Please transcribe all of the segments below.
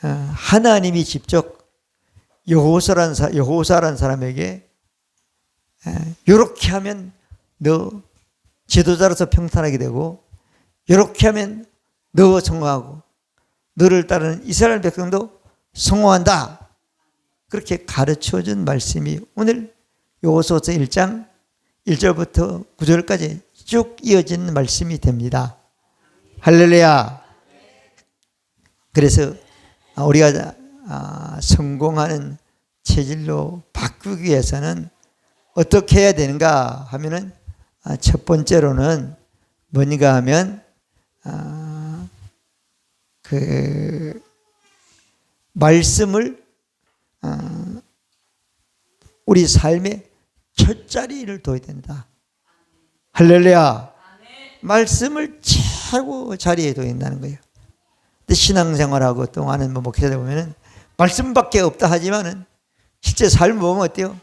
하나님이 직접 여호사라는 사람에게 이렇게 하면 너 지도자로서 평탄하게 되고 이렇게 하면 너 성공하고 너를 따르는 이스라엘 백성도 성공한다. 그렇게 가르쳐준 말씀이 오늘 여호수아서 1장 1절부터 9절까지 쭉 이어진 말씀이 됩니다. 할렐루야. 그래서 우리가 성공하는 체질로 바꾸기 위해서는 어떻게 해야 되는가 하면은 첫 번째로는 뭔가 하면 그 말씀을 우리 삶의 첫 자리를 둬야 된다. 할렐루야. 말씀을 최고 자리에 둬야 된다는 거예요. 근데 신앙생활하고 또 많은 목회자들 보면은 말씀밖에 없다 하지만은 실제 삶을 보면 어때요?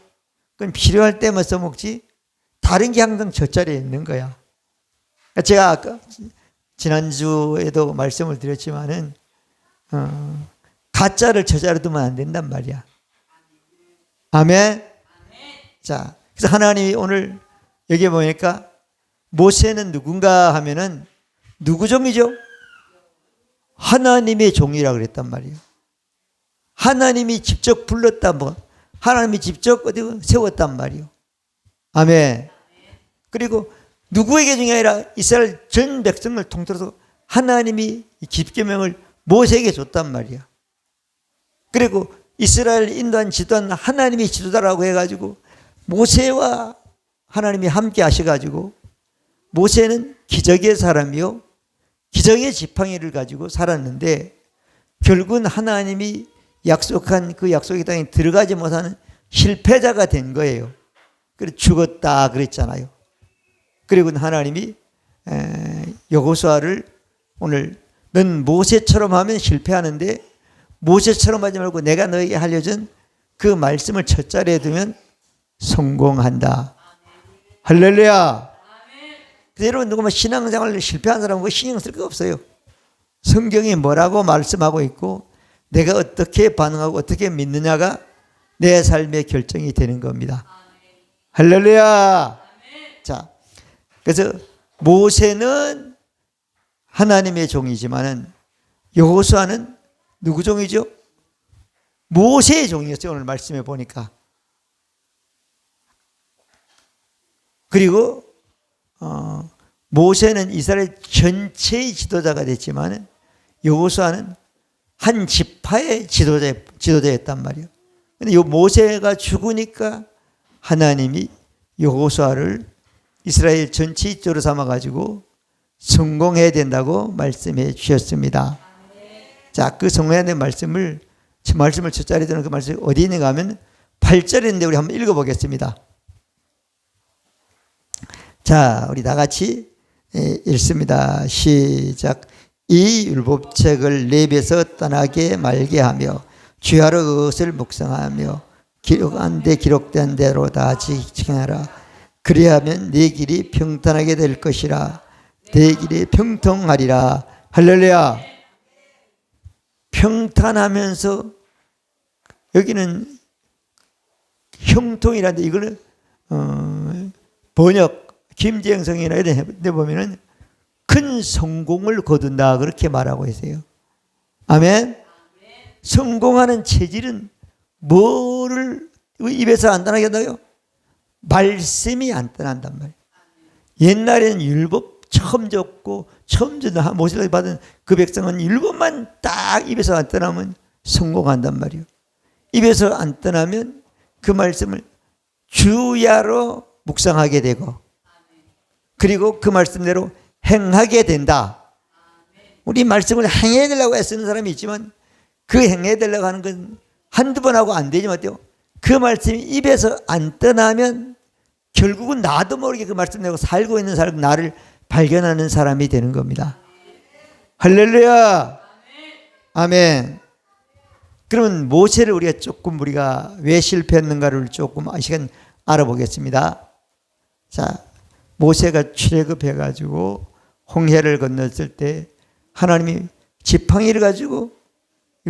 그건 필요할 때만 써먹지 다른 게 항상 첫 자리에 있는 거야. 제가 아까 지난주에도 말씀을 드렸지만은 가짜를 첫 자리에 두면 안 된단 말이야. 아멘. 자, 그래서 하나님이 오늘 여기 보니까 모세는 누군가 하면은 누구 종이죠? 하나님의 종이라고 그랬단 말이에요. 하나님이 직접 불렀단 뭐 하나님이 직접 어디 세웠단 말이에요. 아멘. 그리고 누구에게 중이 아니라 이스라엘 전 백성을 통틀어서 하나님이 십계명을 모세에게 줬단 말이야. 그리고 이스라엘 인도한 지도한 하나님이 지도자라고 해가지고 모세와 하나님이 함께 하셔가지고 모세는 기적의 사람이요 기적의 지팡이를 가지고 살았는데 결국은 하나님이 약속한 그 약속의 땅에 들어가지 못하는 실패자가 된 거예요. 그래서 죽었다 그랬잖아요. 그리고 하나님이 여호수아를 오늘 넌 모세처럼 하면 실패하는데 모세처럼 하지 말고 내가 너에게 알려준 그 말씀을 첫 자리에 두면 성공한다. 할렐루야. 여러분 누구면 신앙생활을 실패한 사람은 신경 쓸 거 없어요. 성경이 뭐라고 말씀하고 있고 내가 어떻게 반응하고 어떻게 믿느냐가 내 삶의 결정이 되는 겁니다. 할렐루야. 자, 그래서 모세는 하나님의 종이지만은 여호수아는 누구 종이죠? 모세의 종이었어요. 오늘 말씀해 보니까. 그리고 모세는 이스라엘 전체의 지도자가 됐지만 여호수아는 한 지파의 지도자였단 말이에요. 근데 이 모세가 죽으니까 하나님이 여호수아를 이스라엘 전체의 지도로 삼아가지고 성공해야 된다고 말씀해 주셨습니다. 자, 그 성공해야 되는 말씀을 첫 자리에 두는 그 말씀이 어디 있는가 하면 8절인데 우리 한번 읽어보겠습니다. 자, 우리 다 같이 읽습니다. 시작. 이 율법책을 내 입에서 떠나게 말게 하며 주야로 그것을 묵상하며 기록한 데 기록된 대로 다 지켜라. 그리하면 네 길이 평탄하게 될 것이라. 네 길이 평통하리라. 할렐루야. 평탄하면서 여기는 형통이라는데 이거는 번역 김재영 성이나 이런 데 보면은 큰 성공을 거둔다 그렇게 말하고 있어요. 아멘. 성공하는 체질은 뭐를 입에서 안 떠나게 한다고요? 말씀이 안 떠난단 말이에요. 옛날에는 율법 처음 줬고 처음 주는 모세를 받은 그 백성은 율법만 딱 입에서 안 떠나면 성공한단 말이에요. 입에서 안 떠나면 그 말씀을 주야로 묵상하게 되고 그리고 그 말씀대로 행하게 된다. 우리 말씀을 행해야 되려고 애쓰는 사람이 있지만 그 행해야 되려고 하는 건 한두 번 하고 안 되지만 어때요? 그 말씀이 입에서 안 떠나면 결국은 나도 모르게 그 말씀 내고 살고 있는 사람 나를 발견하는 사람이 되는 겁니다. 할렐루야. 아멘. 그러면 모세를 우리가 왜 실패했는가를 조금 시간 알아보겠습니다. 자, 모세가 출애굽해가지고 홍해를 건넜을 때 하나님이 지팡이를 가지고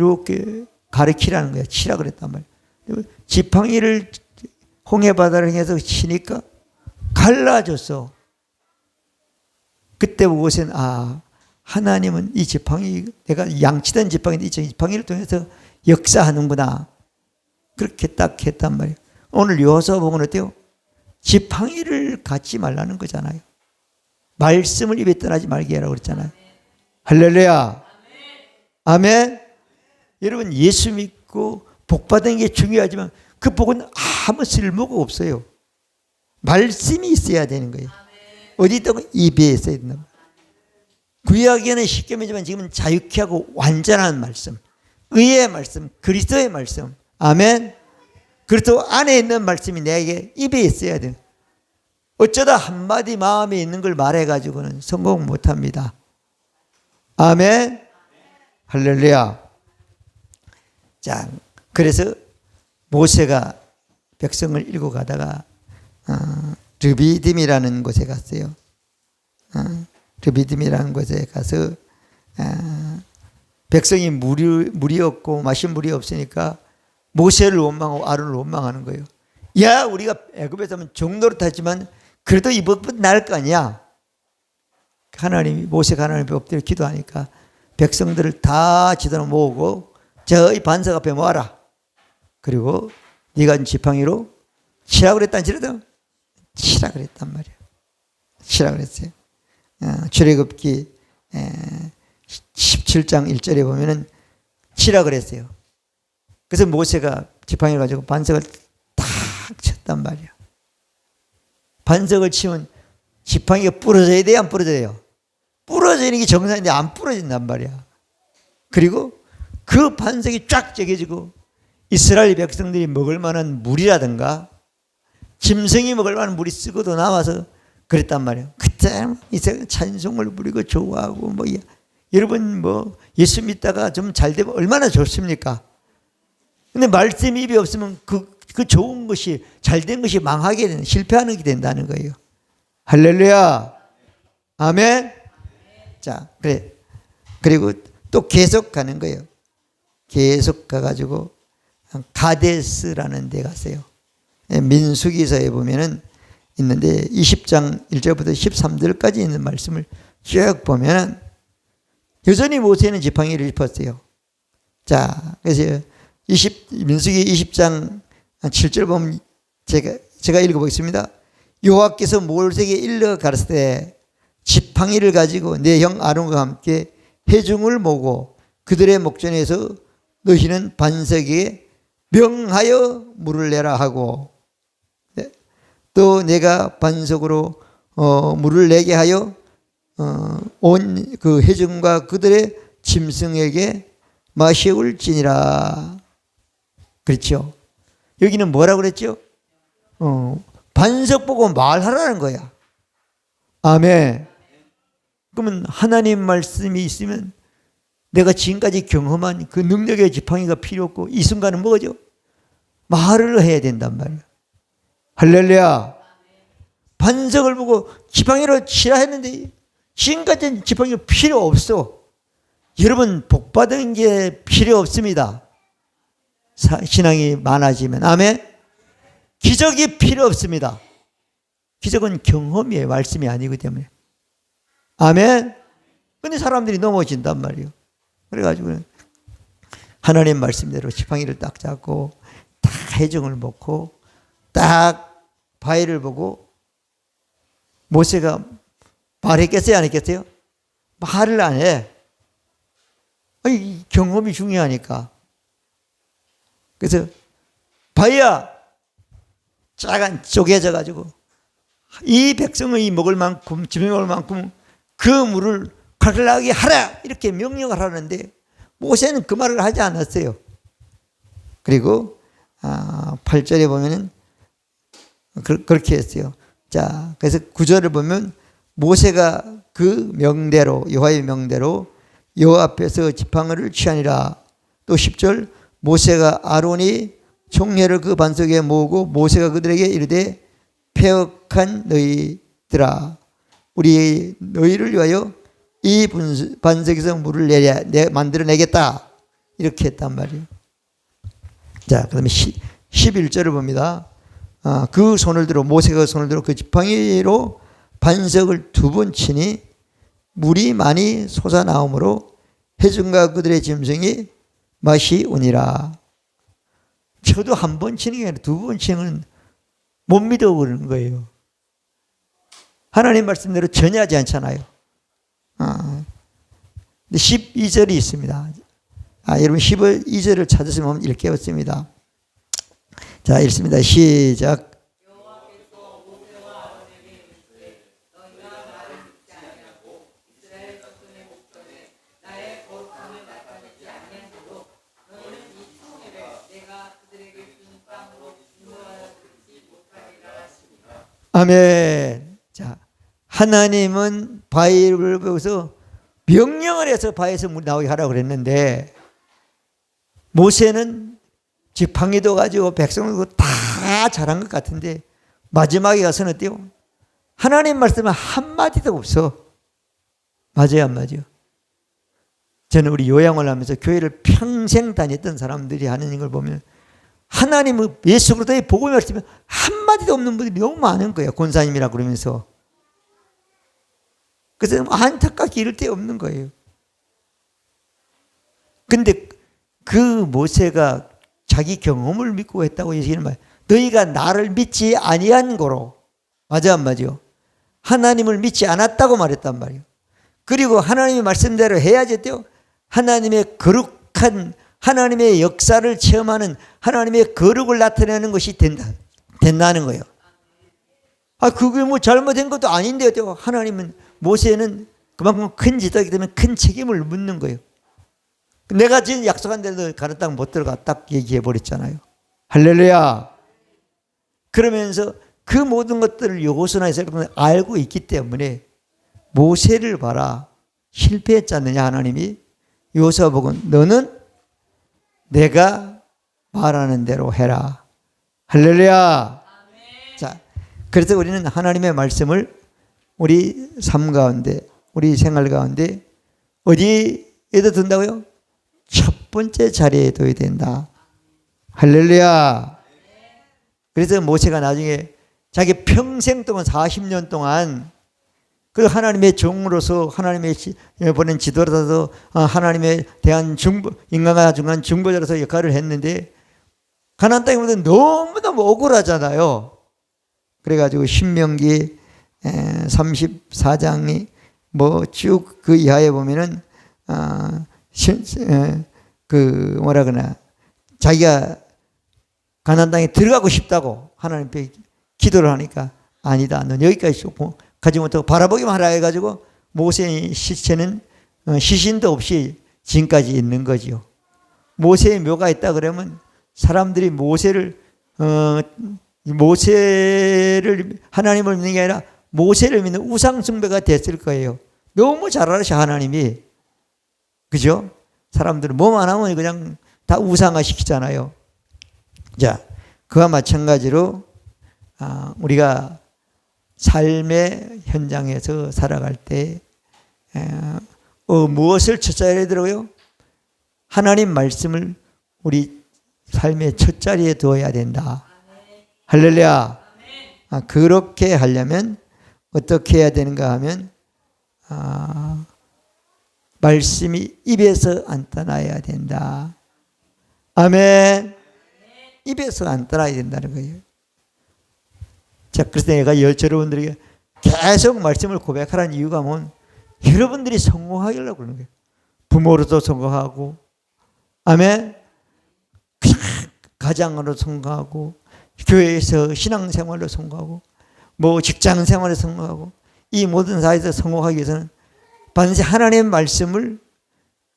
이렇게 가르치라는 거야. 치라 그랬단 말이야. 지팡이를 홍해바다를 향해서 치니까 갈라졌어. 그때 모세는 하나님은 이 지팡이, 내가 양치던 지팡이인데 이 지팡이를 통해서 역사하는구나. 그렇게 딱 했단 말이에요. 오늘 여호수아 보면 어때요? 지팡이를 갖지 말라는 거잖아요. 말씀을 입에 떠나지 말게 하라고 그랬잖아요. 할렐루야. 아멘. 여러분, 예수 믿고 복 받는 게 중요하지만 그 복은 아무 쓸모가 없어요. 말씀이 있어야 되는 거예요. 어디 있다고? 입에 있어야 된다. 구약에는 쉽게 말하지만 지금은 자유케 하고 완전한 말씀, 의의 말씀, 그리스도의 말씀. 아멘. 그리스도 안에 있는 말씀이 내게 입에 있어야 돼요. 어쩌다 한마디 마음에 있는 걸 말해가지고는 성공 못합니다. 아멘. 할렐루야. 자, 그래서 모세가 백성을 일고 가다가 르비딤이라는 곳에 갔어요. 르비딤이라는 곳에 가서 백성이 물이 없고 마실 물이 없으니까 모세를 원망하고 아론을 원망하는 거예요. 야, 우리가 애굽에서 하면 종노릇 하지만 그래도 이번은 나을 거 아니야. 모세가 하나님 앞에 엎드려 기도하니까 백성들을 다 지도로 모으고 저희 반석 앞에 모아라. 그리고 네가 지팡이로 치라 그랬단 치라 그랬단 말이야. 치라 그랬어요. 출애굽기 17장 1절에 보면은 치라 그랬어요. 그래서 모세가 지팡이를 가지고 반석을 탁 쳤단 말이야. 반석을 치면 지팡이가 부러져야 돼요, 안 부러져야 돼요? 부러지는 게 정상인데 안 부러진단 말이야. 그리고 그 반석이 쫙 ጨ겨지고 이스라엘 백성들이 먹을 만한 물이라든가 짐승이 먹을 만한 물이 썩어도 남아서 그랬단 말이에요. 그때 이제 찬송을 부리고 좋아하고 여러분 예수 믿다가 좀 잘 되면 얼마나 좋습니까? 근데 말씀 입이 없으면 그 좋은 것이 잘된 것이 망하게 되는, 실패하는 게 된다는 거예요. 할렐루야. 아멘. 자, 그래. 그리고 또 계속 가는 거예요. 계속 가가지고 가데스라는 데 갔어요. 민수기서에 보면은 있는데 20장 1절부터 13절까지 있는 말씀을 쭉 보면은 여전히 모세는 지팡이를 짚었어요. 자, 그래서 민수기 20장 7절 보면 제가 읽어보겠습니다. 여호와께서 모세에게 일러 가르치되 지팡이를 가지고 내 형 아론과 함께 회중을 모으고 그들의 목전에서 너희는 반석에 명하여 물을 내라 하고 또 내가 반석으로 물을 내게 하여 온 그 회중과 그들의 짐승에게 마시울지니라. 그렇죠? 여기는 뭐라고 그랬죠? 반석 보고 말하라는 거야. 아멘. 그러면 하나님 말씀이 있으면 내가 지금까지 경험한 그 능력의 지팡이가 필요 없고 이 순간은 뭐죠? 말을 해야 된단 말이야. 할렐루야. 반석을 보고 지팡이로 치라 했는데 지금까지는 지팡이가 필요 없어. 여러분 복받은 게 필요 없습니다. 신앙이 많아지면. 아멘. 기적이 필요 없습니다. 기적은 경험이에요. 말씀이 아니기 때문에. 아멘. 근데 사람들이 넘어진단 말이에요. 그래가지고 하나님 말씀대로 지팡이를 딱 잡고 딱 회중을 먹고 딱 바위를 보고 모세가 말했겠어요? 안 했겠어요? 말을 안 해. 아니, 경험이 중요하니까. 그래서 바위야 작은 쪼개져가지고 이 백성이 먹을 만큼 집에 먹을 만큼 그 물을 갈라게 하라 이렇게 명령을 하는데 모세는 그 말을 하지 않았어요. 그리고 8절에 보면은 그렇게 했어요. 자, 그래서 9절을 보면 모세가 그 명대로 여호와의 명대로 여호와 앞에서 지팡이를 취하니라. 또 10절 모세가 아론이 총회를 그 반석에 모으고 모세가 그들에게 이르되 패역한 너희들아 우리 너희를 위하여 이 반석에서 물을 만들어내겠다. 이렇게 했단 말이에요. 자, 그 다음에 11절을 봅니다. 그 손을 들어, 모세가 손을 들어 그 지팡이로 반석을 2번 치니 물이 많이 솟아나오므로 회중과 그들의 짐승이 맛이 오니라. 저도 1번 치는 게 아니라 2번 치는 건 못 믿어 그러는 거예요. 하나님 말씀대로 전혀 하지 않잖아요. 12절이 있습니다. 여러분 12절을 찾으시면 읽겠습니다. 자, 읽습니다. 시작. 아멘. 자, 하나님은 바위를 보고서 명령을 해서 바위에서 물 나오게 하라고 그랬는데 모세는 지팡이도 가지고 백성도 다 잘한 것 같은데 마지막에 가서는 어때요? 하나님 말씀은 한마디도 없어. 맞아요, 안 맞아요? 저는 우리 요양을 하면서 교회를 평생 다녔던 사람들이 하는 걸 보면 하나님은 예수 그리스도의 복음을 말씀하면 한마디도 없는 분들이 너무 많은 거예요. 권사님이라 그러면서. 그래서 안타깝게 이럴 데 없는 거예요. 근데 그 모세가 자기 경험을 믿고 했다고 얘기하는 말이에요. 너희가 나를 믿지 아니한 거로. 맞아, 안 맞아요? 하나님을 믿지 않았다고 말했단 말이에요. 그리고 하나님의 말씀대로 해야지 돼요. 하나님의 거룩한 하나님의 역사를 체험하는 하나님의 거룩을 나타내는 것이 된다는 거예요. 그게 뭐 잘못된 것도 아닌데요. 하나님은 모세는 그만큼 큰 지도이기 때문에 큰 책임을 묻는 거예요. 내가 지금 약속한 데도 가는 땅 못 들어가 딱 얘기해 버렸잖아요. 할렐루야. 그러면서 그 모든 것들을 여호수아에서 알고 있기 때문에 모세를 봐라. 실패했지 않느냐 하나님이. 여호수아 보고 너는 내가 말하는 대로 해라. 할렐루야. 자, 그래서 우리는 하나님의 말씀을 우리 삶 가운데, 우리 생활 가운데 어디에도 둔다고요? 첫 번째 자리에 둬야 된다. 할렐루야. 그래서 모세가 나중에 자기 평생 동안 40년 동안 그 하나님의 종으로서 하나님의 보낸 지도자로서 하나님에 대한 인간과 중간 중보자로서 역할을 했는데 가나안 땅에 오면 너무너무 억울하잖아요. 그래가지고 신명기 34장이 뭐 쭉 그 이하에 보면은 그 뭐라 그러나 자기가 가나안 땅에 들어가고 싶다고 하나님께 기도를 하니까 아니다. 넌 여기까지 가지 못하고 바라보기만 하라 해가지고 모세의 시체는 시신도 없이 지금까지 있는 거지요. 모세의 묘가 있다 그러면 사람들이 모세를 하나님을 믿는 게 아니라 모세를 믿는 우상 숭배가 됐을 거예요. 너무 잘 알으셔 하나님이. 그죠? 사람들은 뭐만 하면 그냥 다 우상화 시키잖아요. 자, 그와 마찬가지로 우리가 삶의 현장에서 살아갈 때 무엇을 첫자리에 되더라고요? 하나님 말씀을 우리 삶의 첫자리에 두어야 된다. 할렐루야. 그렇게 하려면 어떻게 해야 되는가 하면 말씀이 입에서 안 떠나야 된다. 아멘. 입에서 안 떠나야 된다는 거예요. 자, 그래서 내가 여러분들에게 계속 말씀을 고백하라는 이유가 뭐냐면 여러분들이 성공하려고 그러는 거예요. 부모로도 성공하고, 아멘. 가장으로 성공하고, 교회에서 신앙생활로 성공하고, 뭐 직장생활로 성공하고, 이 모든 사회에서 성공하기 위해서는 반드시 하나님의 말씀을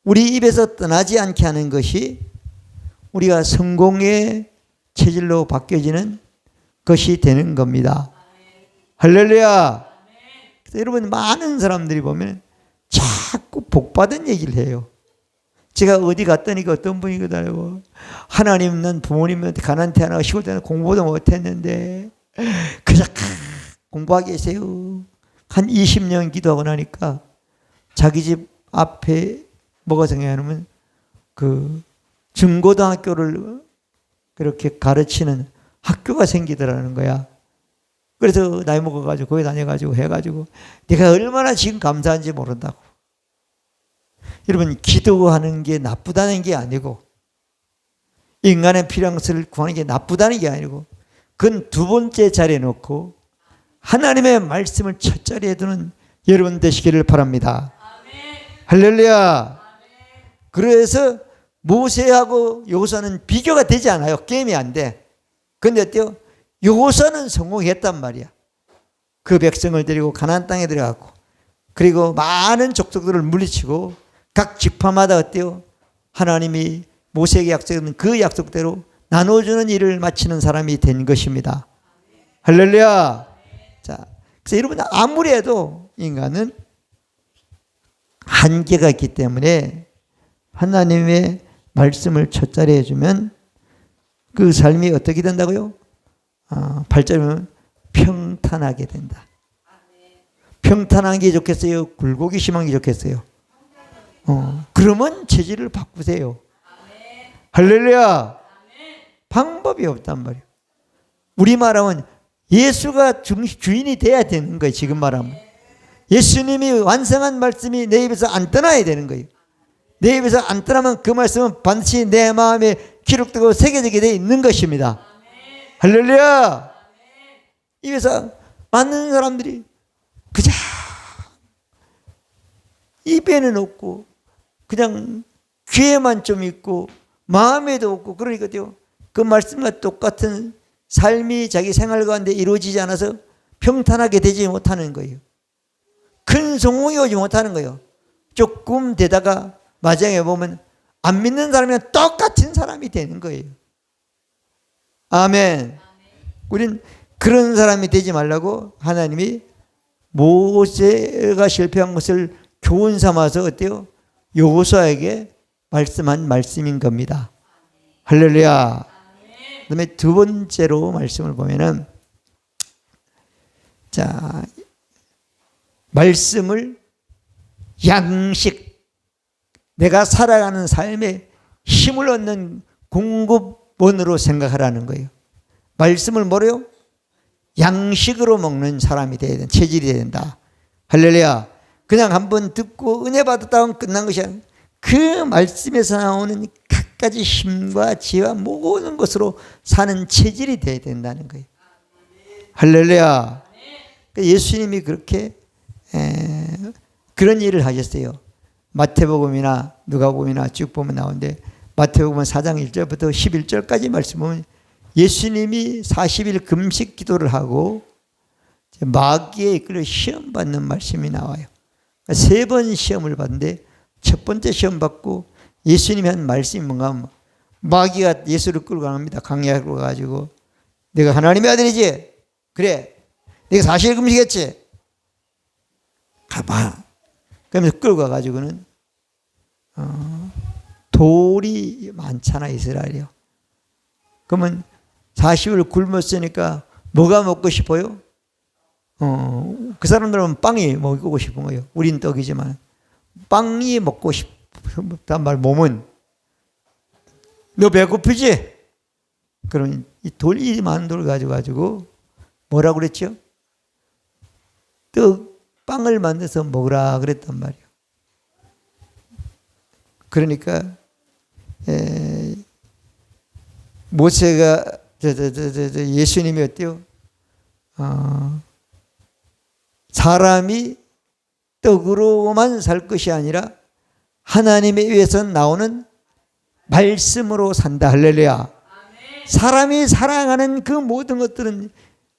우리 입에서 떠나지 않게 하는 것이 우리가 성공의 체질로 바뀌어지는 것이 되는 겁니다. 할렐루야. 그래서 여러분 많은 사람들이 보면 자꾸 복받은 얘기를 해요. 제가 어디 갔더니 어떤 분이 그러더라고. 하나님은 부모님한테 가난한 태어나고 시골 때는 공부도 못했는데 그냥 공부하게 계세요. 한 20년 기도하고 나니까 자기 집 앞에 뭐가 생각하냐면 그 중고등학교를 그렇게 가르치는 학교가 생기더라는 거야. 그래서 나이 먹어가지고 거기 다녀가지고 해가지고 내가 얼마나 지금 감사한지 모른다고. 여러분, 기도하는 게 나쁘다는 게 아니고, 인간의 필요한 것을 구하는 게 나쁘다는 게 아니고, 그건 두 번째 자리에 놓고 하나님의 말씀을 첫 자리에 두는 여러분 되시기를 바랍니다. 아멘. 할렐루야. 아멘. 그래서 모세하고 여호수아는 비교가 되지 않아요. 게임이 안 돼. 근데 어때요? 여호수아는 성공했단 말이야. 그 백성을 데리고 가나안 땅에 들어갔고, 그리고 많은 족속들을 물리치고 각 지파마다 어때요? 하나님이 모세에게 약속한 그 약속대로 나눠주는 일을 마치는 사람이 된 것입니다. 할렐루야. 자, 그래서 여러분, 아무리 해도 인간은 한계가 있기 때문에 하나님의 말씀을 첫 자리에 주면 그 삶이 어떻게 된다고요? 8절이면 평탄하게 된다. 평탄한 게 좋겠어요? 굴곡이 심한 게 좋겠어요? 그러면 체질을 바꾸세요. 할렐루야. 방법이 없단 말이에요. 우리 말하면 예수가 주인이 돼야 되는 거예요. 지금 말하면 예수님이 완성한 말씀이 내 입에서 안 떠나야 되는 거예요. 내 입에서 안 떠나면 그 말씀은 반드시 내 마음에 기록되고 새겨지게 되어 있는 것입니다. 할렐루야. 입에서 많은 사람들이 그저 입에는 없고 그냥 귀에만 좀 있고 마음에도 없고, 그러니까요, 그 말씀과 똑같은 삶이 자기 생활 가운데 이루어지지 않아서 평탄하게 되지 못하는 거예요. 큰 성공이 오지 못하는 거예요. 조금 되다가 마지막에 보면 안 믿는 사람이랑 똑같은 사람이 되는 거예요. 아멘. 우린 그런 사람이 되지 말라고 하나님이 모세가 실패한 것을 교훈 삼아서 어때요? 여호수아에게 말씀한 말씀인 겁니다. 할렐루야. 그다음에 두 번째로 말씀을 보면은, 자, 말씀을 양식, 내가 살아가는 삶에 힘을 얻는 공급원으로 생각하라는 거예요. 말씀을 뭐래요? 양식으로 먹는 사람이 돼야 된다. 체질이 돼야 된다. 할렐루야. 그냥 한번 듣고 은혜 받았다면 끝난 것이 아니라 그 말씀에서 나오는 갖가지 힘과 지혜와 모든 것으로 사는 체질이 돼야 된다는 거예요. 할렐루야. 예수님이 그렇게 그런 일을 하셨어요. 마태복음이나 누가복음이나 쭉 보면 나오는데, 마태복음 4장 1절부터 11절까지 말씀 보면 예수님이 40일 금식 기도를 하고 마귀에 이끌려 시험 받는 말씀이 나와요. 세 번 시험을 받는데 첫 번째 시험 받고 예수님이 한 말씀이 뭔가 하면 마귀가 예수를 끌고 갑니다. 강야로 가지고 내가 하나님의 아들이지? 그래. 내가 40일 금식했지? 가봐. 그러면서 끌고 가가지고는 돌이 많잖아, 이스라엘이요. 그러면 40일 굶었으니까 뭐가 먹고 싶어요? 그 사람들은 빵이 먹고 싶은 거예요. 우린 떡이지만 빵이 먹고 싶단 말. 몸은 너 배고프지? 그러면 이 돌, 이 많은 돌 가지고 뭐라고 그랬죠? 빵을 만들어서 먹으라 그랬단 말이에요. 그러니까 모세가 예수님이 어때요? 사람이 떡으로만 살 것이 아니라 하나님의 입에서 나오는 말씀으로 산다. 할렐루야. 사람이 살아가는 그 모든 것들은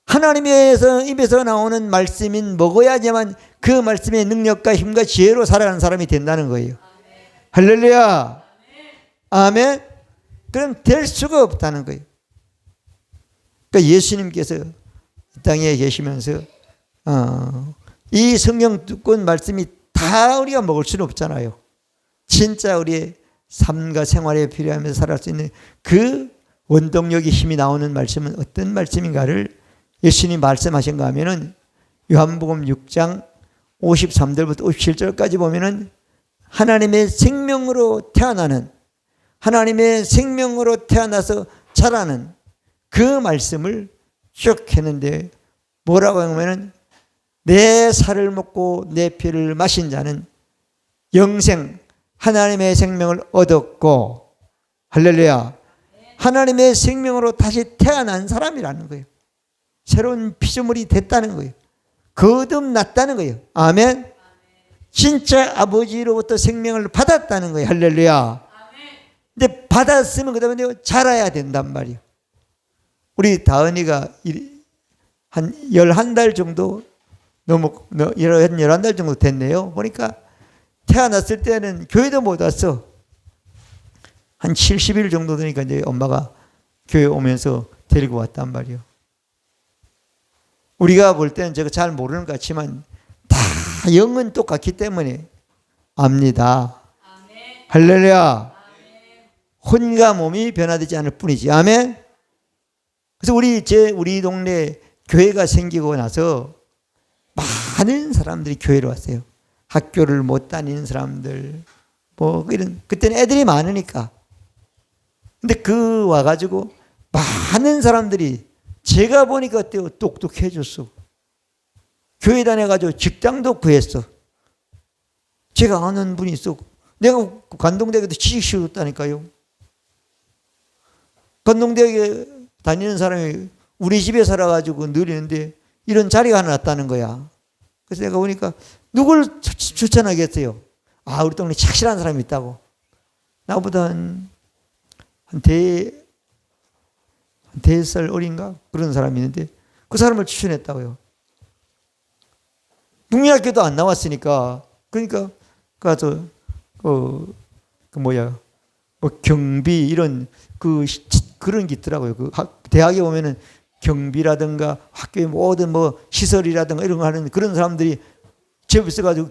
하나님의 입에서 나오는 말씀인 먹어야지만 그 말씀의 능력과 힘과 지혜로 살아가는 사람이 된다는 거예요. 할렐루야. 아멘. 그럼 될 수가 없다는 거예요. 그러니까 예수님께서 이 땅에 계시면서 이 성경 듣고 말씀이 다 우리가 먹을 수는 없잖아요. 진짜 우리의 삶과 생활에 필요하면서 살아갈 수 있는 그 원동력이 힘이 나오는 말씀은 어떤 말씀인가를 예수님이 말씀하신가 하면은 요한복음 6장 53절부터 57절까지 보면은 하나님의 생명으로 태어나는, 하나님의 생명으로 태어나서 자라는 그 말씀을 쭉 했는데 뭐라고 하면은 내 살을 먹고 내 피를 마신 자는 영생 하나님의 생명을 얻었고 할렐루야 하나님의 생명으로 다시 태어난 사람이라는 거예요. 새로운 피조물이 됐다는 거예요. 거듭났다는 거예요. 아멘. 진짜 아버지로부터 생명을 받았다는 거예요. 할렐루야. 근데 받았으면 그 다음에 자라야 된단 말이에요. 우리 다은이가 한 11달 정도 너무 11달 정도 됐네요. 보니까 태어났을 때는 교회도 못 왔어. 한 70일 정도 되니까 이제 엄마가 교회 오면서 데리고 왔단 말이에요. 우리가 볼 때는 제가 잘 모르는 것 같지만 다 영은 똑같기 때문에 압니다. 아멘. 할렐루야. 아멘. 혼과 몸이 변화되지 않을 뿐이지. 아멘. 그래서 우리 동네 교회가 생기고 나서 많은 사람들이 교회로 왔어요. 학교를 못 다니는 사람들, 뭐 이런 그때는 애들이 많으니까. 근데 그 와가지고 많은 사람들이 제가 보니까 어때요? 똑똑해졌어. 교회 다녀가지고 직장도 구했어. 제가 아는 분이 있어. 내가 관동대학에도 취직 시켰다니까요. 관동대학에 다니는 사람이 우리 집에 살아가지고 누리는데 이런 자리가 하나 났다는 거야. 그래서 내가 보니까 누굴 추천하겠어요? 아, 우리 동네 착실한 사람이 있다고. 나보다 한 4살 어린가? 그런 사람이 있는데 그 사람을 추천했다고요. 국민학교도 안 나왔으니까 그러니까 가서 뭐 경비 이런 그런 게 있더라고요. 그 대학에 보면은 경비라든가 학교의 모든 뭐 시설이라든가 이런 거 하는 그런 사람들이 제법 있어가지고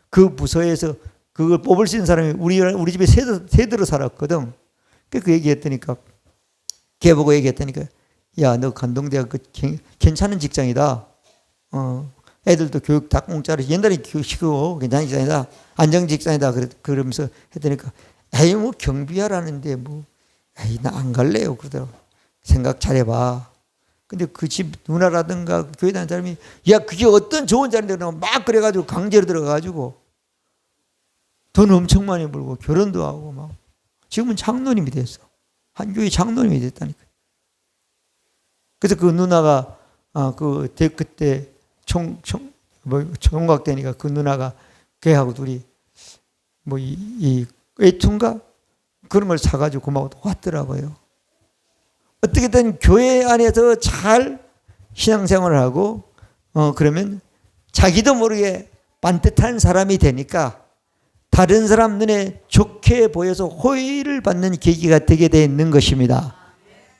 그 부서에서 그걸 뽑을 수 있는 사람이 우리 집에 세대로 살았거든. 그 얘기했더니까 걔 보고 얘기했더니까 야, 너 관동대학 괜찮은 직장이다. 애들도 교육 다 공짜로 옛날에 교육 시키고 괜찮은 직장이다. 안정 직장이다. 그러면서 했더니까 에이 뭐 경비하라는데 뭐 에이 나 안 갈래요 그러더라고. 생각 잘해봐. 근데 그 집 누나라든가 교회 다니는 사람이 야 그게 어떤 좋은 자리인데 막 그래가지고 강제로 들어가가지고 돈 엄청 많이 벌고 결혼도 하고 막 지금은 장로님이 됐어. 한 교회 장로님이 됐다니까. 그래서 그 누나가 그때 총각 되니까 그 누나가 걔하고 둘이 뭐 이 외투인가 그런 걸 사가지고 고마워도 왔더라고요. 어떻게든 교회 안에서 잘 신앙생활을 하고 그러면 자기도 모르게 반듯한 사람이 되니까 다른 사람 눈에 좋게 보여서 호의를 받는 계기가 되게 돼 있는 것입니다.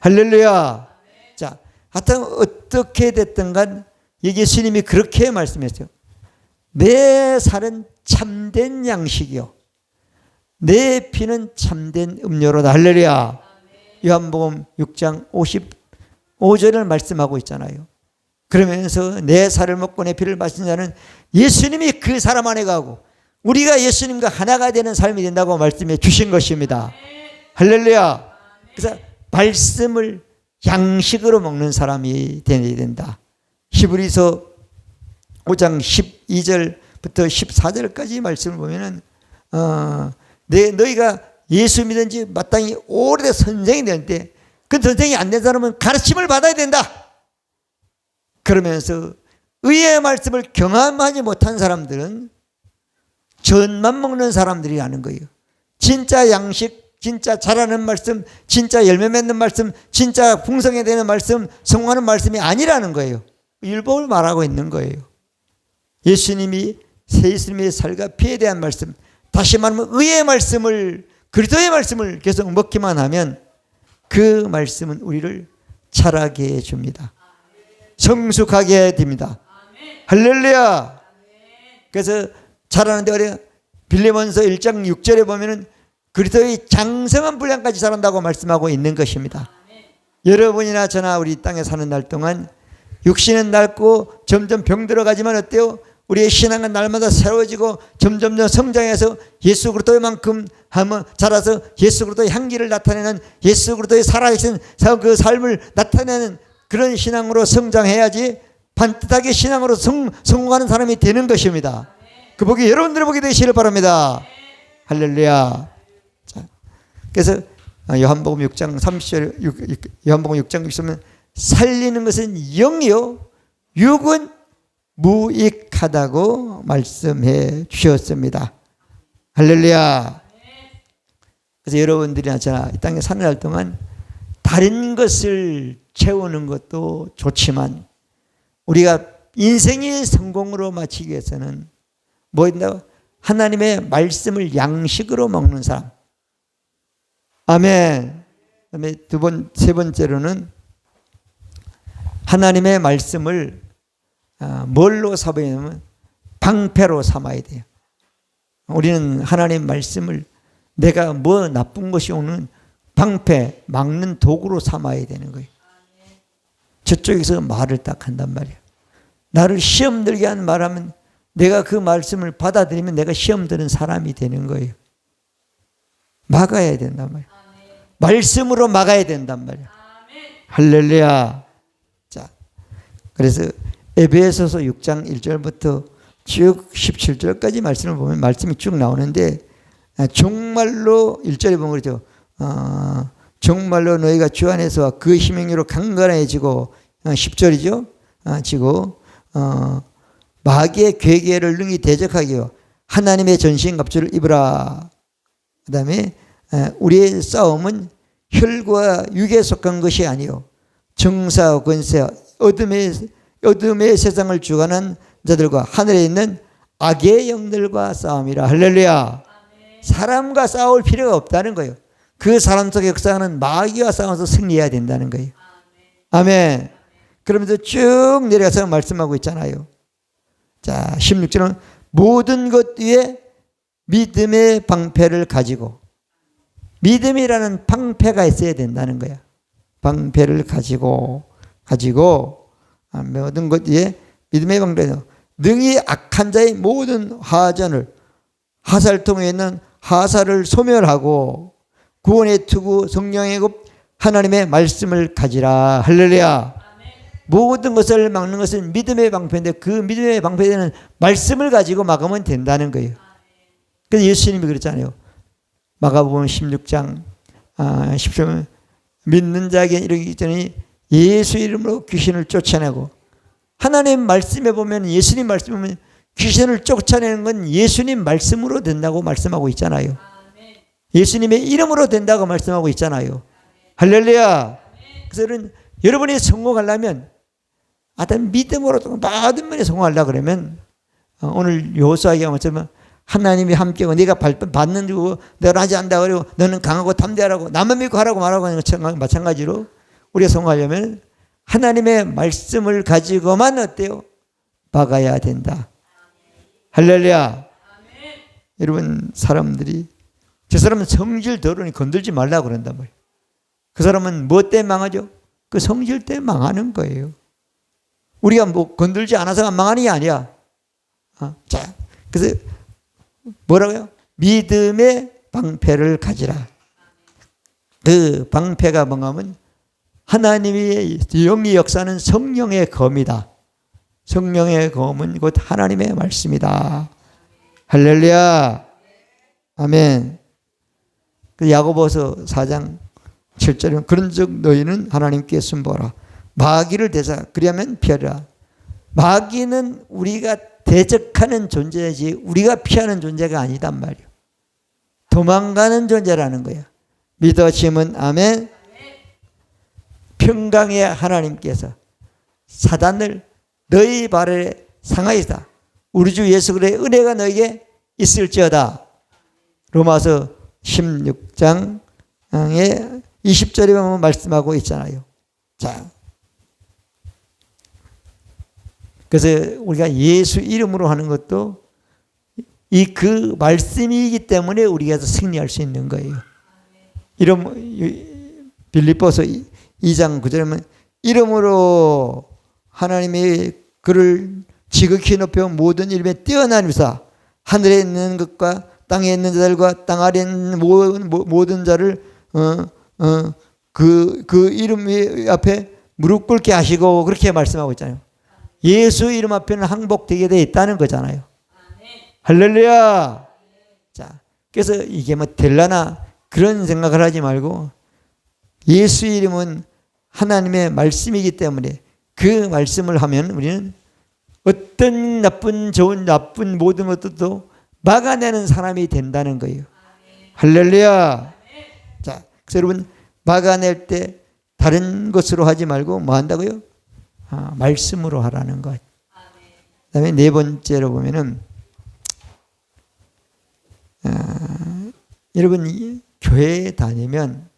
할렐루야. 자, 하여튼 어떻게 됐든 간 예수님이 그렇게 말씀했어요. 내 살은 참된 양식이요 내 피는 참된 음료로다. 할렐루야. 요한복음 6장 55절을 말씀하고 있잖아요. 그러면서 내 살을 먹고 내 피를 마신 자는 예수님이 그 사람 안에 가고 우리가 예수님과 하나가 되는 삶이 된다고 말씀해 주신 것입니다. 할렐루야. 그래서 말씀을 양식으로 먹는 사람이 되어야 된다. 히브리서 5장 12절부터 14절까지 말씀을 보면은 너희가 예수 믿은 지 마땅히 오래된 선생이 되는데 그 선생이 안 된 사람은 가르침을 받아야 된다. 그러면서 의의 말씀을 경험하지 못한 사람들은 전만 먹는 사람들이라는 거예요. 진짜 양식, 진짜 자라는 말씀, 진짜 열매 맺는 말씀, 진짜 풍성해 되는 말씀, 성공하는 말씀이 아니라는 거예요. 율법을 말하고 있는 거예요. 예수님이 새 예수님의 살과 피에 대한 말씀, 다시 말하면 의의 말씀을 그리스도의 말씀을 계속 먹기만 하면 그 말씀은 우리를 자라게 해줍니다. 성숙하게 됩니다. 할렐루야. 그래서 자라는데 어려 빌레몬서 1장 6절에 보면은 그리스도의 장성한 분량까지 자란다고 말씀하고 있는 것입니다. 여러분이나 저나 우리 땅에 사는 날 동안 육신은 낡고 점점 병들어가지만 어때요? 우리의 신앙은 날마다 새로워지고 점점점 성장해서 예수 그리스도만큼 하면 자라서 예수 그리스도의 향기를 나타내는 예수 그리스도의 살아계신 그 삶을 나타내는 그런 신앙으로 성장해야지 반듯하게 신앙으로 성공하는 사람이 되는 것입니다. 그 복이 여러분들의 복이 되시길 바랍니다. 할렐루야. 자, 그래서 요한복음 6장 30절 요한복음 6장 60절 살리는 것은 영이요 육은 무익하다고 말씀해 주셨습니다. 할렐루야. 그래서 여러분들이나 저나 이 땅에 사는 날 동안 다른 것을 채우는 것도 좋지만 우리가 인생의 성공으로 마치기 위해서는 뭐인가 하나님의 말씀을 양식으로 먹는 사람. 아멘. 그다음에 세 번째로는 하나님의 말씀을 뭘로 삼으냐면 방패로 삼아야 돼요. 우리는 하나님 말씀을 내가 뭐 나쁜 것이 오는 방패, 막는 도구로 삼아야 되는 거예요. 저쪽에서 말을 딱 한단 말이에요. 나를 시험 들게 하는 말하면 내가 그 말씀을 받아들이면 내가 시험 드는 사람이 되는 거예요. 막아야 된단 말이에요. 말씀으로 막아야 된단 말이에요. 할렐루야. 자, 그래서 에베소서 6장 1절부터 쭉 17절까지 말씀을 보면 말씀이 쭉 나오는데 정말로 1절에 보면 그렇죠. 정말로 너희가 주 안에서 그 힘행위로 강건해지고 10절이죠. 지고 마귀의 괴계를 능히 대적하기요 하나님의 전신갑주를 입으라. 그 다음에 우리의 싸움은 혈과 육에 속한 것이 아니요 정사 권세 어둠의 세상을 주관하는 자들과 하늘에 있는 악의 영들과 싸움이라. 할렐루야. 사람과 싸울 필요가 없다는 거예요. 그 사람 속에 역사하는 마귀와 싸워서 승리해야 된다는 거예요. 아멘. 그러면서 쭉 내려가서 말씀하고 있잖아요. 자, 16절은 모든 것 위에 믿음의 방패를 가지고 믿음이라는 방패가 있어야 된다는 거야. 방패를 가지고 모든 것 위에 믿음의 방패는 능히 악한 자의 모든 화전을 하살통에 있는 하살을 소멸하고 구원의 투구 성령의 급 하나님의 말씀을 가지라. 할렐루야. 모든 것을 막는 것은 믿음의 방패인데 그 믿음의 방패에는 말씀을 가지고 막으면 된다는 거예요. 그래서 예수님이 그랬잖아요. 마가복음 16장 10절 믿는 자에게 이르기 전에 예수 이름으로 귀신을 쫓아내고 하나님 말씀에 보면 예수님 말씀에 보면 귀신을 쫓아내는 건 예수님 말씀으로 된다고 말씀하고 있잖아요. 예수님의 이름으로 된다고 말씀하고 있잖아요. 할렐루야. 그래서 여러분이 성공하려면 어떤 믿음으로 모든 면에 성공하려고 그러면 오늘 여호수아에게 하면 하나님이 함께하고 네가 받는 주고 내가 하지 않는다 그리고 너는 강하고 담대하라고 나만 믿고 하라고 말하고 하는 것처럼 마찬가지로 우리가 성공하려면 하나님의 말씀을 가지고만 어때요? 막아야 된다. 할렐루야. 여러분 사람들이 저 사람은 성질 더러우니 건들지 말라고 그런단 말이에요. 그 사람은 뭐 때문에 망하죠? 그 성질 때문에 망하는 거예요. 우리가 뭐 건들지 않아서 망하는 게 아니야. 자, 그래서 뭐라고요? 믿음의 방패를 가지라. 그 방패가 뭔가 하면 하나님의 영이 역사하는 성령의 검이다. 성령의 검은 곧 하나님의 말씀이다. 할렐루야. 아멘. 그 야고보서 4장 7절에 그런즉 너희는 하나님께 순보라. 마귀를 대사 그리하면 피하리라. 마귀는 우리가 대적하는 존재지 우리가 피하는 존재가 아니단 말이에요. 도망가는 존재라는 거야. 믿어지면 아멘. 평강의 하나님께서 사단을 너희 발에 상하이다. 우리 주 예수 그리스도의 은혜가 너에게 있을지어다. 로마서 16장에 20절에 보면 말씀하고 있잖아요. 자, 그래서 우리가 예수 이름으로 하는 것도 이 그 말씀이기 때문에 우리가 승리할 수 있는 거예요. 이름 빌립보서 2장 9절에 보면 이름으로 하나님의 그를 지극히 높여 모든 이름에 뛰어나니사 하늘에 있는 것과 땅에 있는 자들과 땅 아래에 있는 모든 자를 그 이름 앞에 무릎 꿇게 하시고 그렇게 말씀하고 있잖아요. 예수 이름 앞에는 항복되게 되어 있다는 거잖아요. 할렐루야. 자, 그래서 이게 뭐 될라나 그런 생각을 하지 말고 예수 이름은 하나님의 말씀이기 때문에 그 말씀을 하면 우리는 어떤 나쁜 모든 것들도 막아내는 사람이 된다는 거예요. 할렐루야. 자, 그래서 여러분 막아낼 때 다른 것으로 하지 말고 뭐 한다고요? 말씀으로 하라는 것. 그다음에 네 번째로 보면은 여러분 교회에 다니면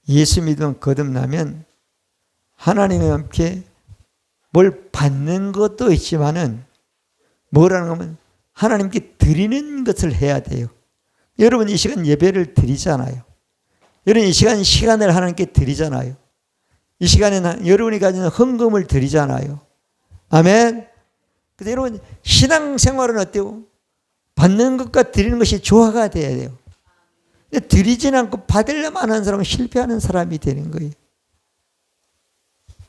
예수 믿으면 거듭나면 하나님의 함께 뭘 받는 것도 있지만은 뭐라는 거면 하나님께 드리는 것을 해야 돼요. 여러분 이 시간 예배를 드리잖아요. 여러분 이 시간을 하나님께 드리잖아요. 이 시간에는 여러분이 가지는 헌금을 드리잖아요. 아멘. 그래서 여러분 신앙생활은 어때요? 받는 것과 드리는 것이 조화가 돼야 돼요. 근데 드리진 않고 받으려만 하는 사람은 실패하는 사람이 되는 거예요.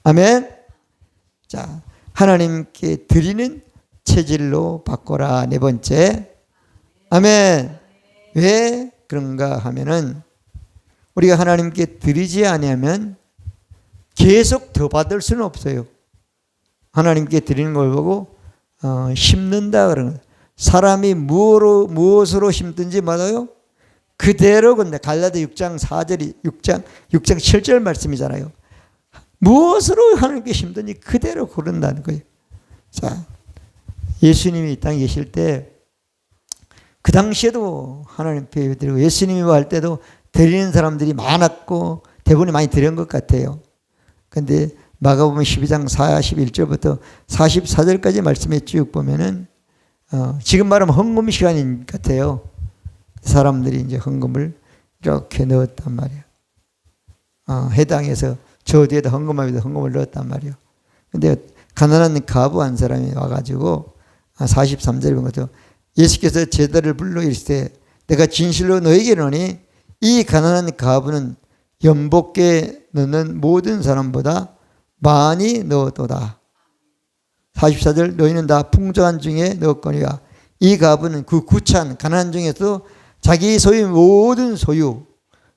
아멘. 자, 하나님께 드리는 체질로 바꿔라. 네 번째. 아멘. 왜 그런가 하면은 우리가 하나님께 드리지 않으면 계속 더 받을 수는 없어요. 하나님께 드리는 걸 보고 심는다 그러는 거예요. 사람이 무엇으로 심든지 뭐요? 그대로 근데 갈라디아 6장 4절이 6장 7절 말씀이잖아요. 무엇으로 하나님께 심든지 그대로 고른다는 거예요. 자, 예수님이 이 땅에 계실 때 그 당시에도 하나님께 드리고 예수님이 할 때도 드리는 사람들이 많았고 대부분이 많이 드린 것 같아요. 그런데 마가복음 12장 41절부터 44절까지 말씀에 쭉 보면은 지금 말하면 헌금 시간인 것 같아요. 사람들이 이제 헌금을 이렇게 넣었단 말이에요. 해당해서 저 뒤에다 헌금을 넣었단 말이에요. 근데 가난한 과부 한 사람이 와가지고 43절에 본 것도 예수께서 제자를 불러 이르시되 내가 진실로 너에게 이르노니 이 가난한 과부는 연복에 넣는 모든 사람보다 많이 넣었도다. 44절 너희는 다 풍족한 중에 넣었거니와 이 과부는 그 구찬 가난한 중에서 자기 소유 모든 소유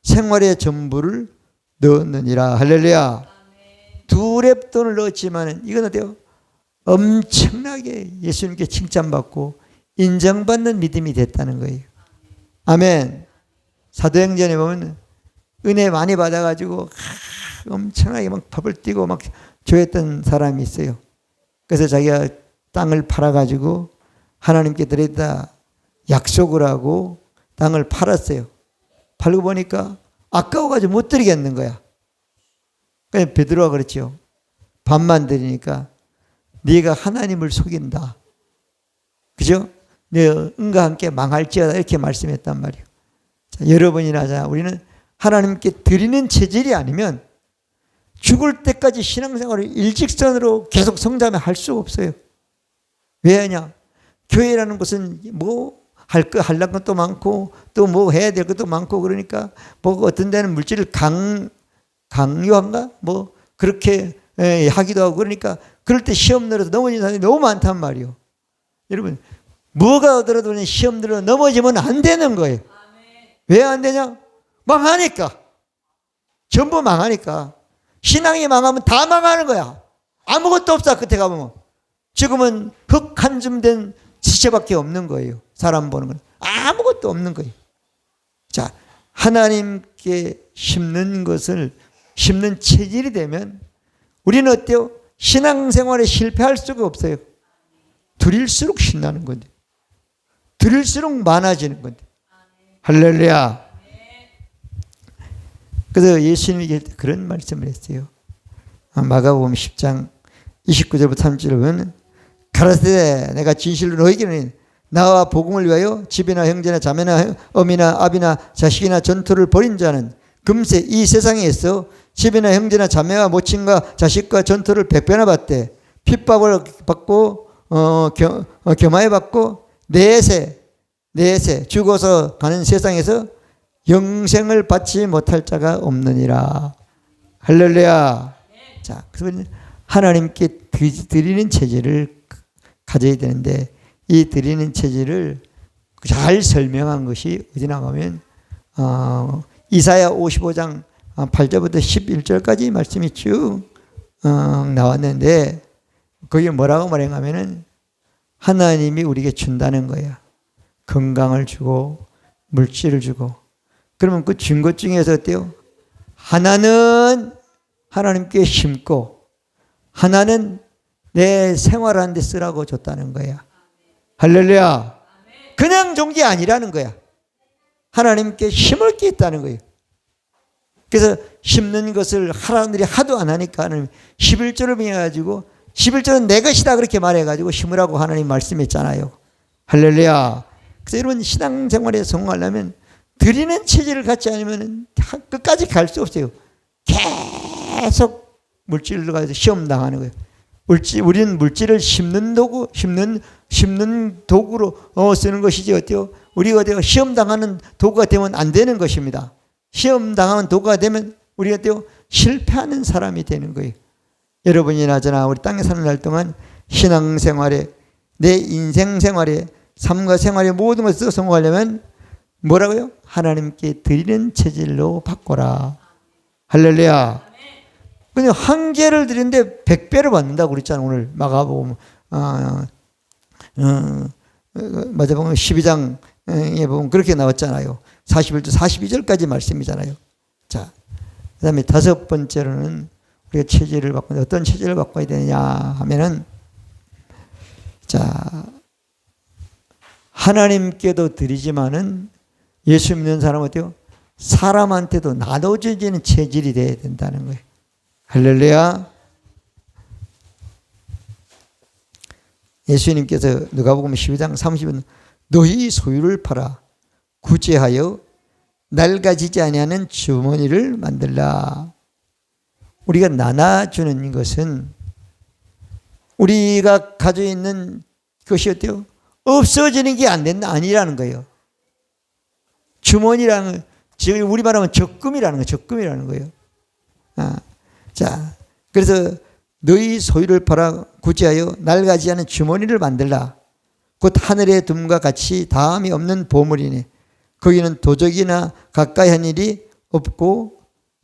생활의 전부를 넣었느니라. 할렐루야. 두 렙돈을 넣었지만 이건 어때요? 엄청나게 예수님께 칭찬받고 인정받는 믿음이 됐다는 거예요. 아멘. 사도행전에 보면 은혜 많이 받아가지고 엄청나게 막 밥을 띄고 막 조였던 사람이 있어요. 그래서 자기가 땅을 팔아가지고 하나님께 드렸다 약속을 하고 땅을 팔았어요. 팔고 보니까 아까워가지고 못 드리겠는 거야. 그래서 베드로가 그랬죠. 반만 드리니까 네가 하나님을 속인다. 그죠? 네 은과 함께 망할지어다 이렇게 말씀했단 말이에요. 자, 여러분이나 자 우리는 하나님께 드리는 체질이 아니면 죽을 때까지 신앙생활을 일직선으로 계속 성장하면 할 수가 없어요. 왜냐? 교회라는 것은 뭐 하려는 것도 많고 또 뭐 해야 될 것도 많고 그러니까 뭐 어떤 데는 물질을 강요한가? 뭐 그렇게 하기도 하고 그러니까 그럴 때 시험 들어서 넘어지는 사람이 너무 많단 말이에요. 여러분 뭐가 오더라도 시험 들어 넘어지면 안 되는 거예요. 왜 안 되냐? 망하니까. 전부 망하니까. 신앙이 망하면 다 망하는 거야. 아무것도 없어 끝에 가보면. 지금은 흙 한 줌 된 지체밖에 없는 거예요. 사람 보는 건 아무것도 없는 거예요. 자, 하나님께 심는 것을 심는 체질이 되면 우리는 어때요? 신앙생활에 실패할 수가 없어요. 드릴수록 신나는 건데. 드릴수록 많아지는 건데. 할렐루야. 그래서 예수님이 그런 말씀을 했어요. 마가복음 10장 29절부터 30절을 보면 가라사대 내가 진실로 너희에게는 나와 복음을 위하여 집이나 형제나 자매나 어미나 아비나 자식이나 전토를 벌인 자는 금세 이 세상에서 집이나 형제나 자매와 모친과 자식과 전토를 100배나 받되 핍박을 받고 겸하여 받고 내세 죽어서 가는 세상에서 영생을 받지 못할 자가 없느니라. 할렐루야. 자, 그래서 하나님께 드리는 체질을 가져야 되는데, 이 드리는 체질을 잘 설명한 것이 어디 나가면 이사야 55장 8절부터 11절까지 말씀이 쭉 나왔는데, 거기에 뭐라고 말했냐면은 하나님이 우리에게 준다는 거야. 건강을 주고 물질을 주고. 그러면 그 준 것 중에서 어때요? 하나는 하나님께 심고 하나는 내 생활하는 데 쓰라고 줬다는 거야. 할렐루야. 그냥 준 게 아니라는 거야. 하나님께 심을 게 있다는 거예요. 그래서 심는 것을 하나님들이 하도 안 하니까 11절을 명해가지고 11절은 내 것이다 그렇게 말해가지고 심으라고 하나님 말씀했잖아요. 할렐루야. 그래서 여러분 신앙생활에 성공하려면 드리는 체질을 갖지 않으면 끝까지 갈 수 없어요. 계속 물질로 가서 시험 당하는 거예요. 우리는 물질을 심는 도구, 심는 도구로 쓰는 것이지 어때요? 우리가 어때요? 시험 당하는 도구가 되면 안 되는 것입니다. 시험 당하는 도구가 되면 우리가 어때요? 실패하는 사람이 되는 거예요. 여러분이나 저나 우리 땅에 사는 날 동안 신앙생활에, 내 인생생활에, 삶과 생활의 모든 것을 성공하려면 뭐라고요? 하나님께 드리는 체질로 바꿔라. 할렐루야. 그냥 한 개를 드리는데 100배를 받는다고 그랬잖아요. 오늘 마가복음 맞아 보면 12장에 보면 그렇게 나왔잖아요. 41절 42절까지 말씀이잖아요. 자, 그다음에 다섯 번째로는 우리가 체질을 바꿔, 어떤 체질을 바꿔야 되느냐 하면은, 자, 하나님께도 드리지만은 예수 믿는 사람은 어때요? 사람한테도 나눠주는 체질이 돼야 된다는 거예요. 할렐루야. 예수님께서 누가복음 12장 30은 너희 소유를 팔아 구제하여 낡아지지 아니하는 주머니를 만들라. 우리가 나눠주는 것은 우리가 가지고 있는 것이 어때요? 없어지는 게 아니라는 거예요. 주머니라는, 지금 우리 말하면 적금이라는 거예요. 적금이라는 거예요. 자, 그래서 너희 소유를 팔아 구제하여 낡아지지 않은 주머니를 만들라. 곧 하늘의 둠과 같이 다함이 없는 보물이니 거기는 도적이나 가까이 한 일이 없고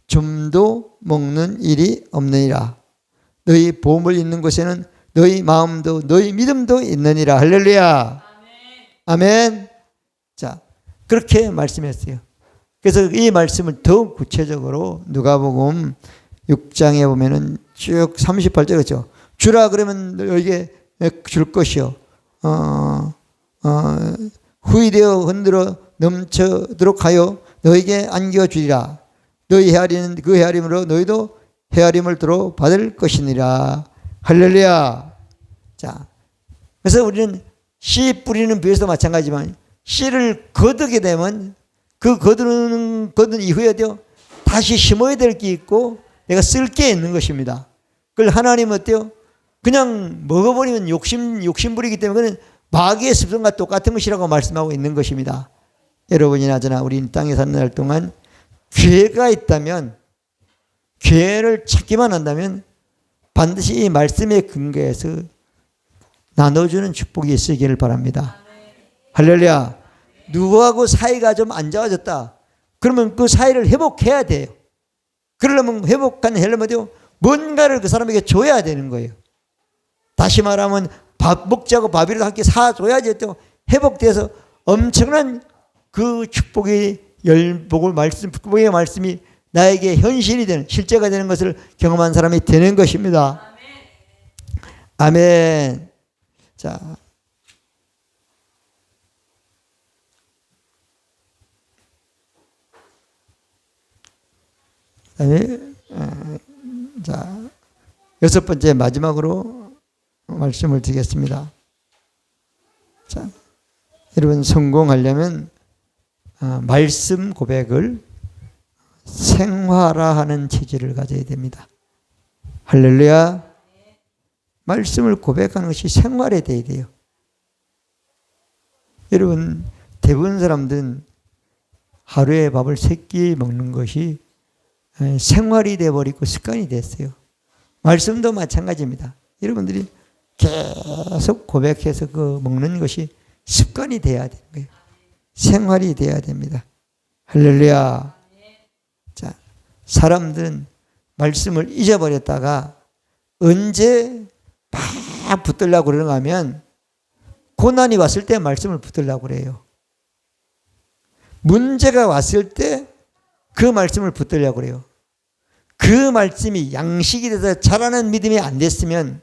좀도 먹는 일이 없느니라. 너희 보물 있는 곳에는 너희 마음도 너희 믿음도 있느니라. 할렐루야. 아멘. 자, 그렇게 말씀했어요. 그래서 이 말씀을 더욱 구체적으로 누가복음 6장에 보면은 쭉 38절이죠. 주라 그러면 너에게 줄 것이요. 후이되어 흔들어 넘쳐도록 하여 너에게 안겨주리라. 너희 헤아리는 그 헤아림으로 너희도 헤아림을 들어 받을 것이니라. 할렐루야. 자, 그래서 우리는 씨 뿌리는 비유에서 마찬가지지만 씨를 거두게 되면 그 거둔 이후에 다시 심어야 될 게 있고 내가 쓸 게 있는 것입니다. 그걸 하나님은 어때요? 그냥 먹어버리면 욕심부리기 때문에 그는 마귀의 습성과 똑같은 것이라고 말씀하고 있는 것입니다. 여러분이나 저나 우리 땅에 사는 날 동안 기회가 있다면, 기회를 찾기만 한다면 반드시 이 말씀에 근거해서 나눠주는 축복이 있으기를 바랍니다. 할렐루야. 누구하고 사이가 좀 안 좋아졌다. 그러면 그 사이를 회복해야 돼요. 그러려면 하려면 뭔가를 그 사람에게 줘야 되는 거예요. 다시 말하면 밥 먹자고 밥이라도 함께 사줘야지 회복돼서 엄청난 그 축복의 축복의 말씀이 나에게 현실이 되는, 실제가 되는 것을 경험한 사람이 되는 것입니다. 아멘. 자, 자, 여섯 번째 마지막으로 말씀을 드리겠습니다. 자, 여러분 성공하려면 말씀 고백을 생활화하는 체질을 가져야 됩니다. 할렐루야. 말씀을 고백하는 것이 생활이 돼야 돼요. 여러분, 대부분 사람들은 하루에 밥을 3끼 먹는 것이 생활이 돼버리고 습관이 됐어요. 말씀도 마찬가지입니다. 여러분들이 계속 고백해서 그 먹는 것이 습관이 돼야 되는 거예요. 생활이 돼야 됩니다. 할렐루야. 자, 사람들은 말씀을 잊어버렸다가 언제 막 붙들려고 그러는가 하면 고난이 왔을 때 말씀을 붙들려고 그래요. 문제가 왔을 때 그 말씀을 붙들려고 그래요. 그 말씀이 양식이 돼서 자라는 믿음이 안 됐으면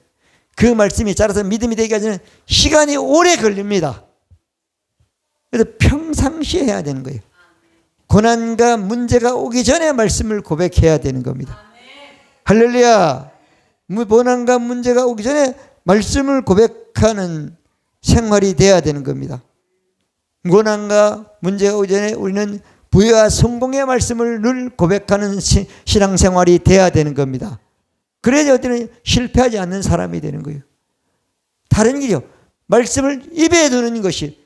그 말씀이 자라서 믿음이 되기까지는 시간이 오래 걸립니다. 그래서 평상시에 해야 되는 거예요. 고난과 문제가 오기 전에 말씀을 고백해야 되는 겁니다. 할렐루야. 고난과 문제가 오기 전에 말씀을 고백하는 생활이 돼야 되는 겁니다. 고난과 문제가 오기 전에 우리는 부여와 성공의 말씀을 늘 고백하는 신앙생활이 돼야 되는 겁니다. 그래야 어때는 실패하지 않는 사람이 되는 거예요. 다른 길이요. 말씀을 입에 두는 것이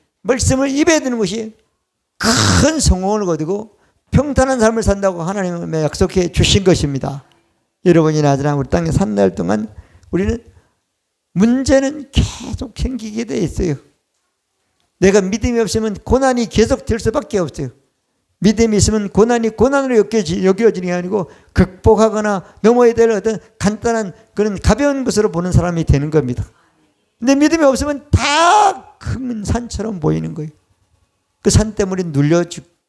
큰 성공을 거두고 평탄한 삶을 산다고 하나님은 약속해 주신 것입니다. 여러분이나 저나 우리 땅에 산 날 동안 우리는 문제는 계속 생기게 돼 있어요. 내가 믿음이 없으면 고난이 계속 될 수밖에 없어요. 믿음이 있으면 고난이 고난으로 여겨지는 게 아니고 극복하거나 넘어야 될 어떤 간단한 그런 가벼운 것으로 보는 사람이 되는 겁니다. 근데 믿음이 없으면 다 큰 산처럼 보이는 거예요. 그 산 때문에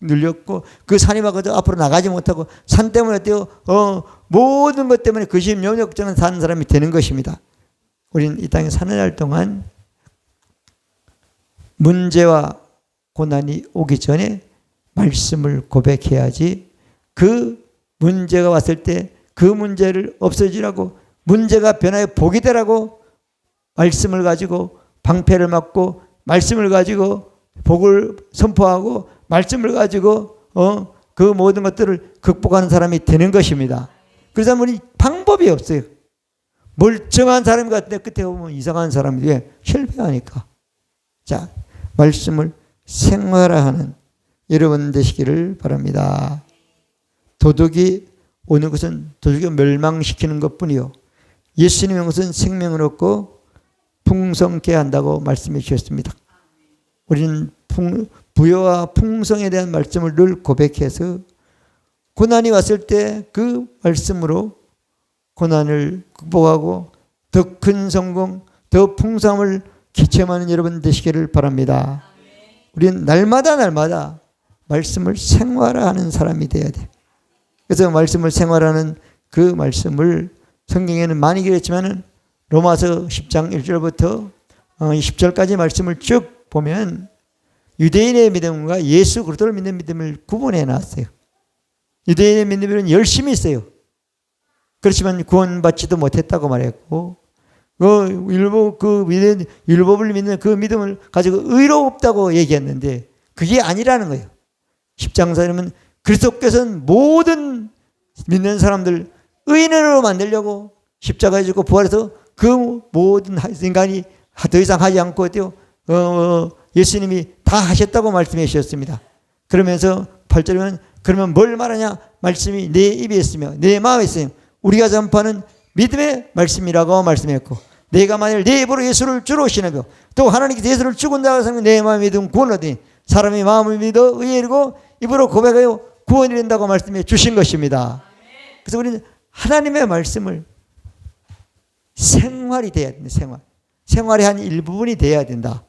눌렸고 그 산이 막 앞으로 나가지 못하고 산 때문에 어때요? 모든 것 때문에 근심, 염려, 걱정을 사는 사람이 되는 것입니다. 우리는 이 땅에 사는 날 동안 문제와 고난이 오기 전에 말씀을 고백해야지 그 문제가 왔을 때 그 문제를 없어지라고 문제가 변화의 복이 되라고 말씀을 가지고 방패를 맞고 말씀을 가지고 복을 선포하고 말씀을 가지고 그 모든 것들을 극복하는 사람이 되는 것입니다. 그래서 우리 방법이 없어요. 멀쩡한 사람 같은데 끝에 보면 이상한 사람이 왜 실패하니까. 자, 말씀을 생활화하는 여러분 되시기를 바랍니다. 도둑이 오는 것은 도둑이 멸망시키는 것뿐이요 예수님의 것은 생명을 얻고 풍성케 한다고 말씀해 주셨습니다. 우리는 부여와 풍성에 대한 말씀을 늘 고백해서 고난이 왔을 때 그 말씀으로 고난을 극복하고 더 큰 성공, 더 풍성함을 기체하는 여러분 되시기를 바랍니다. 우리는 날마다 말씀을 생활화하는 사람이 되어야 돼요. 그래서 말씀을 생활하는 그 말씀을 성경에는 많이 그랬지만 로마서 10장 1절부터 10절까지 말씀을 쭉 보면 유대인의 믿음과 예수 그리스도를 믿는 믿음을 구분해 놨어요. 유대인의 믿음은 열심히 있어요. 그렇지만 구원받지도 못했다고 말했고 율법을 믿는 그 믿음을 가지고 의롭다고 얘기했는데 그게 아니라는 거예요. 십장사님은 그리스도께서는 모든 믿는 사람들 의인으로 만들려고 십자가에 죽고 부활해서 그 모든 인간이 더 이상 하지 않고 예수님이 다 하셨다고 말씀해 주셨습니다. 그러면서 8절에는 그러면 뭘 말하냐? 말씀이 내 입에 있으며 내 마음에 있으며 우리가 전파하는 믿음의 말씀이라고 말씀했고 내가 만일 내 입으로 예수를 주로 신하며 또 하나님께서 예수를 죽은다고 하면 내 마음에 믿음 구원을 얻으니 사람이 마음을 믿어 의에 이르고 입으로 고백하여 구원이 된다고 말씀해 주신 것입니다. 그래서 우리는 하나님의 말씀을 생활이 돼야 된다. 생활의 한 일부분이 돼야 된다.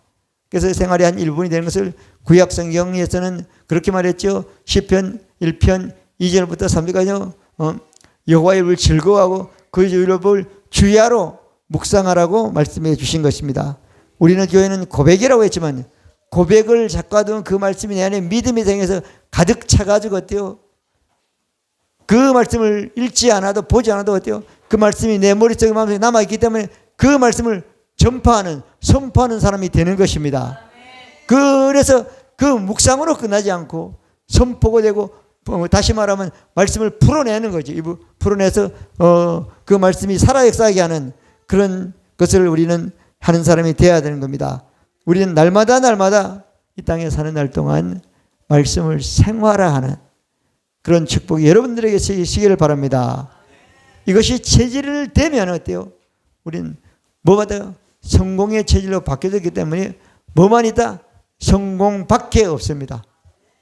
그래서 생활의 한 일부분이 되는 것을 구약 성경에서는 그렇게 말했죠. 시편 1편 2절부터 3절까지 여호와의 율법을 즐거워하고 그 율법을 주야로 묵상하라고 말씀해 주신 것입니다. 우리는 교회는 고백이라고 했지만 고백을 작가둔 그 말씀이 내 안에 믿음이 생겨서 가득 차가지고 어때요? 그 말씀을 읽지 않아도 보지 않아도 어때요? 그 말씀이 내 머릿속에 마음속에 남아있기 때문에 그 말씀을 선포하는 사람이 되는 것입니다. 그래서 그 묵상으로 끝나지 않고 선포가 되고 다시 말하면 말씀을 풀어내는 거죠. 풀어내서 그 말씀이 살아 역사하게 하는 그런 그것을 우리는 하는 사람이 되어야 되는 겁니다. 우리는 날마다 이 땅에 사는 날 동안 말씀을 생활화하는 그런 축복이 여러분들에게 있기를 바랍니다. 이것이 체질을 되면 어때요? 우리는 뭐가 돼요? 성공의 체질로 바뀌어졌기 때문에 뭐만 있다? 성공밖에 없습니다.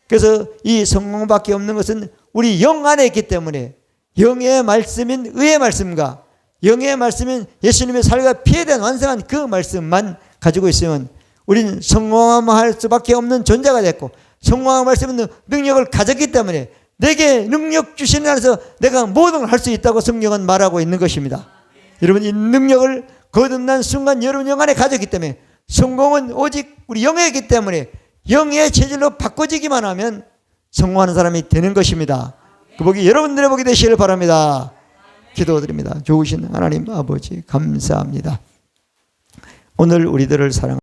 그래서 이 성공밖에 없는 것은 우리 영 안에 있기 때문에 영의 말씀인 의의 말씀과 영의 말씀인 예수님의 살과 피에 대한 완성한 그 말씀만 가지고 있으면 우리는 성공할 수밖에 없는 존재가 됐고, 성공할 말씀은 능력을 가졌기 때문에 내게 능력 주시는 안에서 내가 모든 걸 할 수 있다고 성경은 말하고 있는 것입니다. 여러분, 이 능력을 거듭난 순간 여러분 영 안에 가졌기 때문에 성공은 오직 우리 영이기 때문에 영의 체질로 바꿔지기만 하면 성공하는 사람이 되는 것입니다. 그 복이 여러분들의 복이 되시길 바랍니다. 기도드립니다. 좋으신 하나님 아버지 감사합니다. 오늘 우리들을 사랑합니다.